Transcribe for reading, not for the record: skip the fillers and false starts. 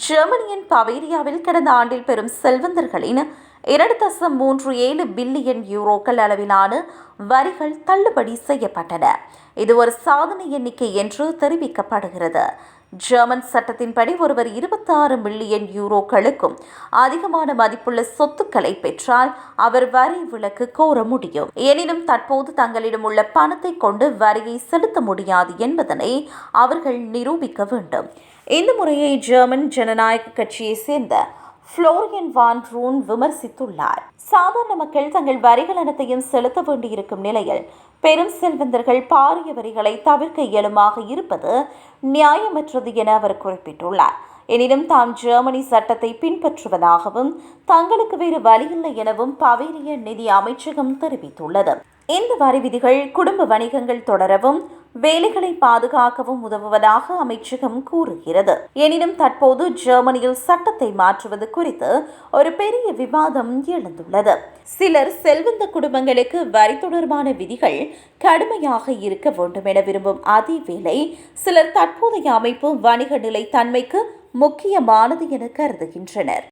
ஜெர்மனியின் பவேரியாவில் கடந்த ஆண்டில் பெரும் செல்வந்தர்களின் 2.37 பில்லியன் யூரோக்கள் அளவிலான வரிகள் தள்ளுபடி செய்யப்பட்டன. இது ஒரு சாதனை எண்ணிக்கை என்று தெரிவிக்கப்படுகிறது. ஜெர்மன் சட்டத்தின்படி ஒருவர் 26 மில்லியன் யூரோக்களுக்கும் அதிகமான மதிப்புள்ள சொத்துக்களை பெற்றால் அவர் வரி விலக்கு கோர முடியும். எனினும் தற்போது தங்களிடம் உள்ள பணத்தை கொண்டு வரியை செலுத்த முடியாது என்பதனை அவர்கள் நிரூபிக்க வேண்டும். இந்த முறையை ஜெர்மன் ஜனநாயக கட்சியை சேர்ந்த ஃப்ளோரியன் வான் ரூன் விமர்சித்துள்ளார். சாதாரண மக்கள் தங்கள் வரிகள் அனைத்தையும் செலுத்த வேண்டியிருக்கும் நிலையில் பெரும் செல்வந்தர்கள் பாரிய வரிகளை தவிர்க்க இயலுமாக இருப்பது நியாயமற்றது என அவர் குறிப்பிட்டுள்ளார். எனினும் தாம் ஜெர்மனி சட்டத்தை பின்பற்றுவதாகவும் தங்களுக்கு வேறு வழியில்லை எனவும் பவேரிய நிதி அமைச்சகம் தெரிவித்துள்ளது. இந்த வரி விதிகள் குடும்ப வணிகங்கள் தொடரவும் வேலைகளை பாதுகாக்கவும் உதவுவதாக அமைச்சகம் கூறுகிறது. எனினும் தற்போது ஜெர்மனியில் சட்டத்தை மாற்றுவது குறித்து ஒரு பெரிய விவாதம் எழுந்துள்ளது. சிலர் செல்வந்த குடும்பங்களுக்கு வரி தொடர்பான விதிகள் கடுமையாக இருக்க வேண்டும் என விரும்பும் அதேவேளை சிலர் தற்போதைய அமைப்பு வணிக நிலைத்தன்மைக்கு முக்கியமானது என கருதுகின்றனர்.